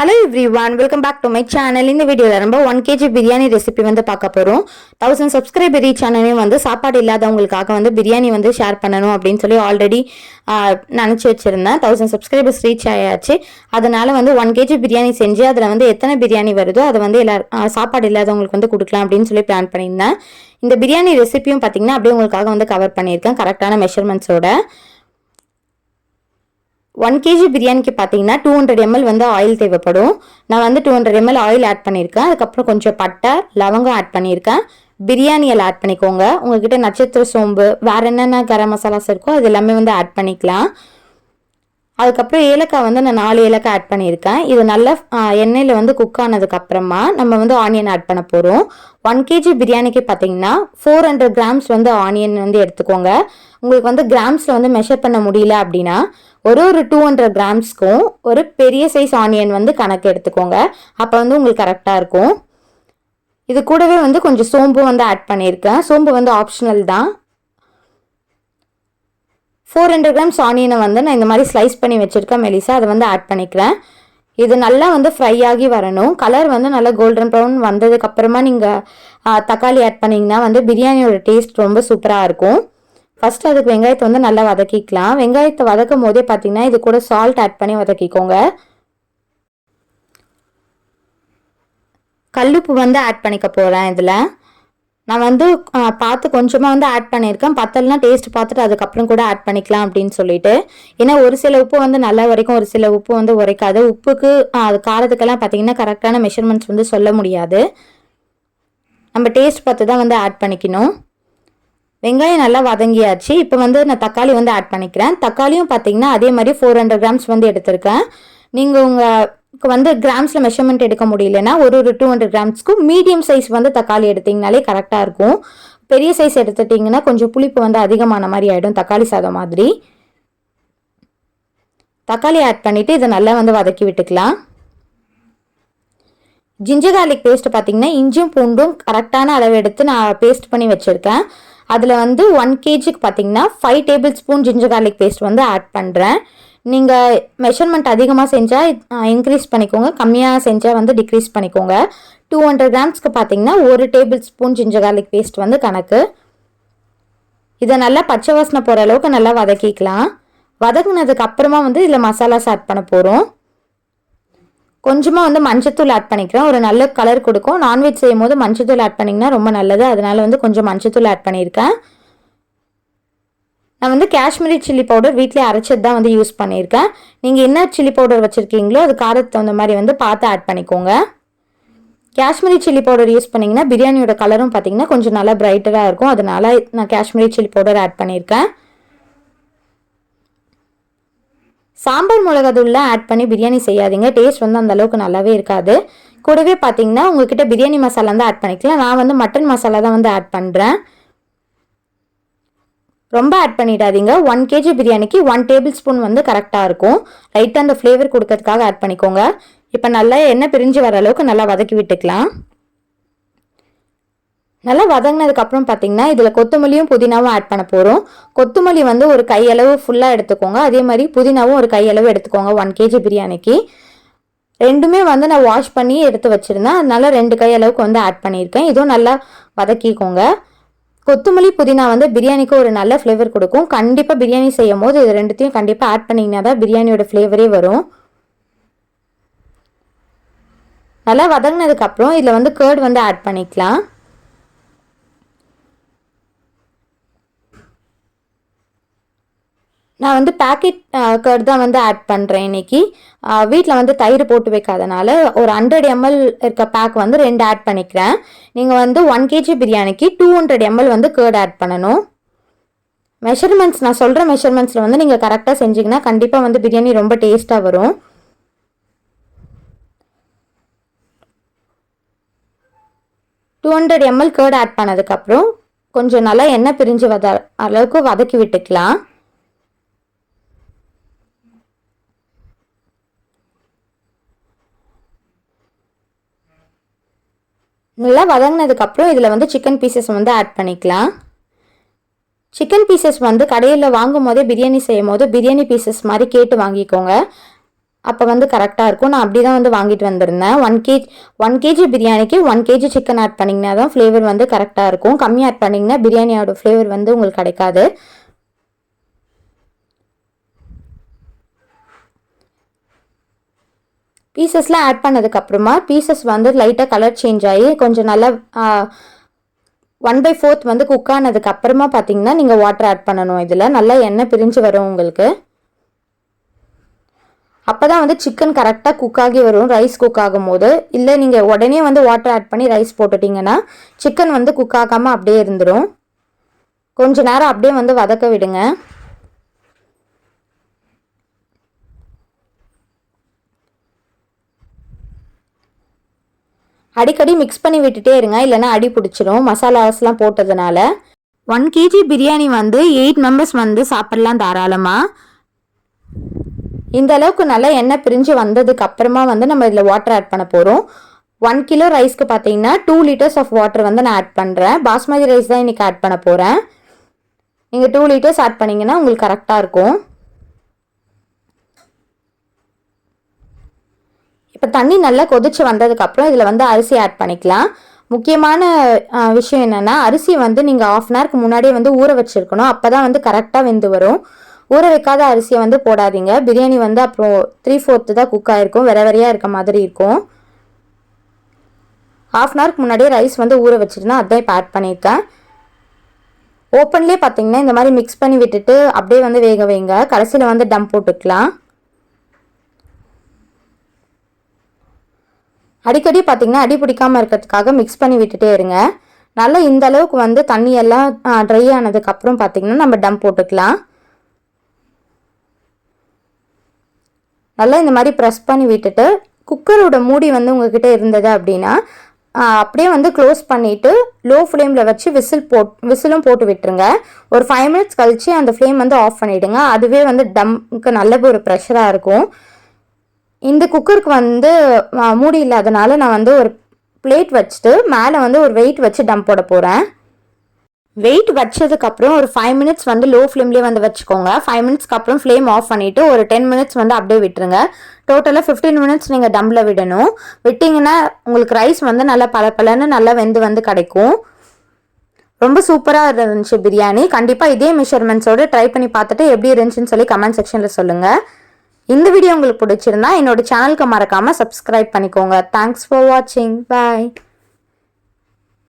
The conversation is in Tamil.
Hello everyone, welcome back to my channel. இந்த வீடியோல நம்ம 1 kg பிரியாணி ரெசிபி வந்து பார்க்க போறோம். 1000 சப்ஸ்கிரைபர் ரீச் ஆனனே வந்து சாப்பாடு இல்லாதவங்களுக்காக வந்து பிரியாணி வந்து ஷேர் பண்ணனும் அப்படினு சொல்லி ஆல்ரெடி நினைச்சு வச்சிருந்தேன். 1000 சப்ஸ்கிரைபர்ஸ் ரீச் ஆயாச்சு. அதனால வந்து 1 kg பிரியாணி செஞ்சு அதுல வந்து எத்தனை பிரியாணி வருதோ அது வந்து சாப்பாடு இல்லாதவங்களுக்கு வந்து கொடுக்கலாம் அப்படினு சொல்லி பிளான் பண்ணியிருந்தேன். இந்த பிரியாணி ரெசிபியும் பாத்தீங்கன்னா அப்படியே உங்களுக்காக வந்து கவர் பண்ணியிருக்கேன் கரெக்டான மெஷர்மெண்ட்ஸோட. 1 kg பிரியாணிக்கு பார்த்தீங்கன்னா 200 ml வந்து ஆயில் தேவைப்படும். நான் வந்து 200 ml ஆயில் ஆட் பண்ணியிருக்கேன். அதுக்கப்புறம் கொஞ்சம் பட்டை லவங்கம் ஆட் பண்ணியிருக்கேன். பிரியாணி எல்லாம் ஆட் பண்ணிக்கோங்க. உங்ககிட்ட நட்சத்திர சோம்பு வேற என்னென்ன கரம் மசாலாஸ் இருக்கோ அது எல்லாமே வந்து ஆட் பண்ணிக்கலாம். அதுக்கப்புறம் ஏலக்காய் வந்து நான் 4 ஏலக்காய் ஆட் பண்ணியிருக்கேன். இது நல்லா எண்ணெயில் வந்து குக் ஆனதுக்கு அப்புறமா நம்ம வந்து ஆனியன் ஆட் பண்ண போகிறோம். 1 kg பிரியாணிக்கு பார்த்தீங்கன்னா 400 கிராம்ஸ் வந்து ஆனியன் வந்து எடுத்துக்கோங்க. உங்களுக்கு வந்து கிராம்ஸில் வந்து மெஷர் பண்ண முடியல அப்படின்னா ஒரு 200 கிராம்ஸ்க்கும் ஒரு பெரிய சைஸ் ஆனியன் வந்து கணக்கு எடுத்துக்கோங்க. அப்போ வந்து உங்களுக்கு கரெக்டாக இருக்கும். இது கூடவே வந்து கொஞ்சம் சோம்பு வந்து ஆட் பண்ணியிருக்கேன். சோம்பு வந்து ஆப்ஷனல் தான். 400 கிராம்ஸ் ஆனியனை வந்து நான் இந்த மாதிரி ஸ்லைஸ் பண்ணி வச்சுருக்கேன் மெலிசா, அதை வந்து ஆட் பண்ணிக்கிறேன். இது நல்லா வந்து ஃப்ரை ஆகி வரணும். கலர் வந்து நல்லா கோல்டன் ப்ரௌன் வந்ததுக்கு அப்புறமா நீங்கள் தக்காளி ஆட் பண்ணிங்கன்னா வந்து பிரியாணியோட டேஸ்ட் ரொம்ப சூப்பராக இருக்கும். ஃபர்ஸ்ட் அதுக்கு வெங்காயத்தை வந்து நல்லா வதக்கிக்கலாம். வெங்காயத்தை வதக்கும் போதே பார்த்தீங்கன்னா இது கூட சால்ட் ஆட் பண்ணி வதக்கிக்கோங்க. கல்லுப்பு வந்து ஆட் பண்ணிக்க போகிறேன். இதில் நான் வந்து பார்த்து கொஞ்சமாக வந்து ஆட் பண்ணியிருக்கேன். பத்தலைனா டேஸ்ட் பார்த்துட்டு அதுக்கப்புறம் கூட ஆட் பண்ணிக்கலாம் அப்படின்னு சொல்லிட்டு. ஏன்னா ஒரு சில உப்பு வந்து நல்லா உரைக்கும், ஒரு சில உப்பு வந்து உரைக்காது. உப்புக்கு அது காரத்துக்கெல்லாம் பார்த்தீங்கன்னா கரெக்டான மெஷர்மெண்ட்ஸ் வந்து சொல்ல முடியாது. நம்ம டேஸ்ட் பார்த்து தான் வந்து ஆட் பண்ணிக்கணும். வெங்காயம் நல்லா வதங்கியாச்சு. இப்போ வந்து நான் தக்காளி வந்து ஆட் பண்ணிக்கிறேன். தக்காளியும் பார்த்தீங்கன்னா அதே மாதிரி 400 கிராம்ஸ் வந்து எடுத்திருக்கேன். நீங்கள் உங்களுக்கு வந்து கிராம்ஸில் மெஷர்மெண்ட் எடுக்க முடியலன்னா ஒரு 200 கிராம்ஸ்க்கு மீடியம் சைஸ் வந்து தக்காளி எடுத்திங்கனாலே கரெக்டாக இருக்கும். பெரிய சைஸ் எடுத்துட்டிங்கன்னா கொஞ்சம் புளிப்பு வந்து அதிகமான மாதிரி ஆகிடும், தக்காளி சாதம் மாதிரி. தக்காளி ஆட் பண்ணிவிட்டு இதை நல்லா வந்து வதக்கி விட்டுக்கலாம். ஜிஞ்சர் கார்லிக் பேஸ்ட் பார்த்தீங்கன்னா இஞ்சும் பூண்டும் கரெக்டான அளவு எடுத்து நான் பேஸ்ட் பண்ணி வச்சுருக்கேன். அதில் வந்து 1 kgக்கு பார்த்தீங்கன்னா 5 table spoon ginger garlic paste வந்து ஆட் பண்ணுறேன். நீங்கள் மெஷர்மெண்ட் அதிகமாக செஞ்சால் இன்க்ரீஸ் பண்ணிக்கோங்க, கம்மியாக செஞ்சால் வந்து டிக்ரீஸ் பண்ணிக்கோங்க. 200 கிராம்ஸ்க்கு பார்த்தீங்கன்னா 1 table spoon ginger garlic paste வந்து கணக்கு. இதை நல்லா பச்சை வாசனை போகிற அளவுக்கு நல்லா வதக்கிக்கலாம். வதக்குனதுக்கு அப்புறமா வந்து இதில் மசாலாஸ் ஆட் பண்ண போகிறோம். கொஞ்சமாக வந்து மஞ்சத்தூள் ஆட் பண்ணிக்கிறேன். ஒரு நல்ல கலர் கொடுக்கும். நான்வெஜ் செய்யும் போது மஞ்சத்தூள் ஆட் பண்ணிங்கன்னா ரொம்ப நல்லது. அதனால வந்து கொஞ்சம் மஞ்சத்தூள் ஆட் பண்ணியிருக்கேன். நான் வந்து காஷ்மீரி சில்லி பவுடர் வீட்டிலே அரைச்சது தான் வந்து யூஸ் பண்ணியிருக்கேன். நீங்கள் என்ன சில்லி பவுடர் வச்சுருக்கீங்களோ அது காரத்துக்கு தகுந்த மாதிரி வந்து பார்த்து ஆட் பண்ணிக்கோங்க. காஷ்மீரி சில்லி பவுடர் யூஸ் பண்ணிங்கன்னா பிரியாணியோட கலரும் பார்த்தீங்கன்னா கொஞ்சம் நல்லா பிரைட்டராக இருக்கும். அதனால நான் காஷ்மீரி சில்லி பவுடர் ஆட் பண்ணியிருக்கேன். சாம்பார் மிளகாத்தூள்லாம் ஆட் பண்ணி பிரியாணி செய்யாதீங்க, டேஸ்ட் வந்து அந்த அளவுக்கு நல்லாவே இருக்காது. கூடவே பார்த்தீங்கன்னா உங்ககிட்ட பிரியாணி மசாலா தான் ஆட் பண்ணிக்கலாம். நான் வந்து மட்டன் மசாலா தான் வந்து ஆட் பண்ணுறேன். ரொம்ப ஆட் பண்ணிடாதீங்க. 1 kg பிரியாணிக்கு 1 டேபிள் ஸ்பூன் வந்து கரெக்டாக இருக்கும். லைட்டாக அந்த ஃப்ளேவர் கொடுக்கறதுக்காக ஆட் பண்ணிக்கோங்க. இப்போ நல்லா எண்ணெய் பிரிஞ்சு வர அளவுக்கு நல்லா வதக்கி விட்டுக்கலாம். நல்லா வதங்கினதுக்கப்புறம் பார்த்தீங்கன்னா இதில் கொத்தமல்லியும் புதினாவும் ஆட் பண்ண போகிறோம். கொத்தமல்லி வந்து ஒரு கையளவு ஃபுல்லாக எடுத்துக்கோங்க. அதே மாதிரி புதினாவும் ஒரு கையளவு எடுத்துக்கோங்க. 1 kg பிரியாணிக்கு ரெண்டுமே வந்து நான் வாஷ் பண்ணி எடுத்து வச்சுருந்தேன். அதனால 2 கையளவுக்கு வந்து ஆட் பண்ணியிருக்கேன். இதுவும் நல்லா வதக்கிக்கோங்க. கொத்தமல்லி புதினா வந்து பிரியாணிக்கு ஒரு நல்ல ஃப்ளேவர் கொடுக்கும். கண்டிப்பாக பிரியாணி செய்யும் போது இது ரெண்டுத்தையும் கண்டிப்பாக ஆட் பண்ணிங்கன்னா தான் பிரியாணியோட ஃப்ளேவரே வரும். நல்லா வதங்கினதுக்கப்புறம் இதில் வந்து கர்ட் வந்து ஆட் பண்ணிக்கலாம். நான் வந்து பேக்கெட் கர்ட் தான் வந்து ஆட் பண்ணுறேன் இன்றைக்கி. வீட்டில் வந்து தயிர் போட்டு வைக்காதனால ஒரு 100 ml இருக்க பேக் வந்து 2 ஆட் பண்ணிக்கிறேன். நீங்கள் வந்து 1 kg பிரியாணிக்கு 200 ml வந்து கர்ட் ஆட் பண்ணணும். மெஷர்மெண்ட்ஸ் நான் சொல்கிற மெஷர்மெண்ட்ஸில் வந்து நீங்கள் கரெக்டாக செஞ்சிங்கன்னா கண்டிப்பாக வந்து பிரியாணி ரொம்ப டேஸ்ட்டாக வரும். $200 ml கர்ட் ஆட் பண்ணதுக்கப்புறம் கொஞ்சம் நல்லா எண்ணெய் பிரிஞ்சு அளவுக்கு வதக்கி விட்டுக்கலாம். நல்லா வதங்கினதுக்கப்புறம் இதில் வந்து சிக்கன் பீசஸ் வந்து ஆட் பண்ணிக்கலாம். சிக்கன் பீசஸ் வந்து கடையில் வாங்கும் போதே பிரியாணி செய்யும் போது பிரியாணி பீசஸ் மாதிரி கேட்டு வாங்கிக்கோங்க. அப்போ வந்து கரெக்டாக இருக்கும். நான் அப்படி தான் வந்து வாங்கிட்டு வந்திருந்தேன். 1 kg பிரியாணிக்கு 1 kg சிக்கன் ஆட் பண்ணிங்கன்னா தான் ஃப்ளேவர் வந்து கரெக்டாக இருக்கும். கம்மி ஆட் பண்ணிங்கன்னா பிரியாணியோட ஃப்ளேவர் வந்து உங்களுக்கு கிடைக்காது. பீசஸ்லாம் ஆட் பண்ணதுக்கப்புறமா பீசஸ் வந்து லைட்டாக கலர் சேஞ்ச் ஆகி கொஞ்சம் நல்லா 1/4 வந்து குக் ஆனதுக்கு அப்புறமா பார்த்தீங்கன்னா நீங்கள் வாட்டர் ஆட் பண்ணணும். இதில் நல்லா எண்ணெய் பிரிஞ்சு வரும் உங்களுக்கு. அப்போ தான் வந்து சிக்கன் கரெக்டாக குக் ஆகி வரும் ரைஸ் குக் ஆகும் போது. இல்லை நீங்கள் உடனே வந்து வாட்டர் ஆட் பண்ணி ரைஸ் போட்டுட்டிங்கன்னா சிக்கன் வந்து குக் ஆகாமல் அப்படியே இருந்துடும். கொஞ்ச நேரம் அப்படியே வந்து வதக்க விடுங்க. அடிக்கடி மிக்ஸ் பண்ணி விட்டுட்டே இருங்க, இல்லைனா அடி பிடிச்சிரும் மசாலாஸ்லாம் போட்டதுனால. 1 kg பிரியாணி வந்து 8 மெம்பர்ஸ் வந்து சாப்பிட்லாம் தாராளமாக. இந்த அளவுக்கு நல்லா எண்ணெய் பிரிஞ்சு வந்ததுக்கு அப்புறமா வந்து நம்ம இதில் வாட்டர் ஆட் பண்ண போகிறோம். 1 கிலோ ரைஸ்க்கு பார்த்தீங்கன்னா 2 liters ஆஃப் வாட்டர் வந்து நான் ஆட் பண்ணுறேன். பாஸ்மதி ரைஸ் தான் இன்றைக்கி ஆட் பண்ண போகிறேன். நீங்கள் 2 liters ஆட் பண்ணிங்கன்னா உங்களுக்கு கரெக்டாக இருக்கும். இப்போ தண்ணி நல்லா கொதிச்சு வந்ததுக்கப்புறம் இதில் வந்து அரிசி ஆட் பண்ணிக்கலாம். முக்கியமான விஷயம் என்னென்னா, அரிசி வந்து நீங்கள் 1/2 hourக்கு முன்னாடியே வந்து ஊற வச்சுருக்கணும். அப்போ தான் வந்து கரெக்டாக வெந்து வரும். ஊற வைக்காத அரிசியை வந்து போடாதீங்க. பிரியாணி வந்து அப்புறம் 3/4 தான் குக் ஆகிருக்கும், வெறையாக இருக்க மாதிரி இருக்கும். 1/2 hourக்கு முன்னாடியே ரைஸ் வந்து ஊற வச்சுருந்தா அதான் இப்போ ஆட் பண்ணியிருக்கேன். ஓப்பன்லேயே பார்த்தீங்கன்னா இந்த மாதிரி மிக்ஸ் பண்ணி விட்டுட்டு அப்படியே வந்து வேக வைங்க. கடைசியில் வந்து டம் போட்டுக்கலாம். அடிக்கடி பார்த்தீங்கன்னா அடி பிடிக்காமல் இருக்கிறதுக்காக மிக்ஸ் பண்ணி விட்டுட்டே இருங்க. நல்லா இந்த அளவுக்கு வந்து தண்ணியெல்லாம் ட்ரை ஆனதுக்கப்புறம் பார்த்தீங்கன்னா நம்ம டம் போட்டுக்கலாம். நல்லா இந்த மாதிரி ப்ரெஸ் பண்ணி விட்டுட்டு குக்கரோட மூடி வந்து உங்ககிட்ட இருந்தது அப்படின்னா அப்படியே வந்து க்ளோஸ் பண்ணிவிட்டு லோ ஃப்ளேமில் வச்சு விசிலும் போட்டு விட்டுருங்க. ஒரு 5 minutes கழித்து அந்த ஃப்ளேம் வந்து ஆஃப் பண்ணிவிடுங்க. அதுவே வந்து டம்க்கு நல்ல ஒரு ப்ரெஷராக இருக்கும். இந்த குக்கருக்கு வந்து மூடி இல்லாதனால நான் வந்து ஒரு பிளேட் வச்சுட்டு மேலே வந்து ஒரு வெயிட் வச்சு டம் போட போகிறேன். வெயிட் வச்சதுக்கப்புறம் ஒரு 5 minutes வந்து லோ ஃப்ளேம்லேயே வந்து வச்சுக்கோங்க. 5 minutesக்கு அப்புறம் ஃப்ளேம் ஆஃப் பண்ணிவிட்டு ஒரு 10 minutes வந்து அப்படியே விட்டுருங்க. டோட்டலாக 15 minutes நீங்கள் டம்மில் விடணும். விட்டிங்கன்னா உங்களுக்கு ரைஸ் வந்து நல்லா பலன்னு நல்லா வெந்து வந்து கிடைக்கும். ரொம்ப சூப்பராக இருந்துச்சு பிரியாணி. கண்டிப்பாக இதே மெஷர்மெண்ட்ஸோடு ட்ரை பண்ணி பார்த்துட்டு எப்படி இருந்துச்சுன்னு சொல்லி கமெண்ட் செக்ஷனில் சொல்லுங்கள். இந்த வீடியோ உங்களுக்கு பிடிச்சிருந்தா என்னோட சேனலுக்கு மறக்காமல் சப்ஸ்கிரைப் பண்ணிக்கோங்க. தேங்க்ஸ் ஃபார் வாட்சிங். பாய்.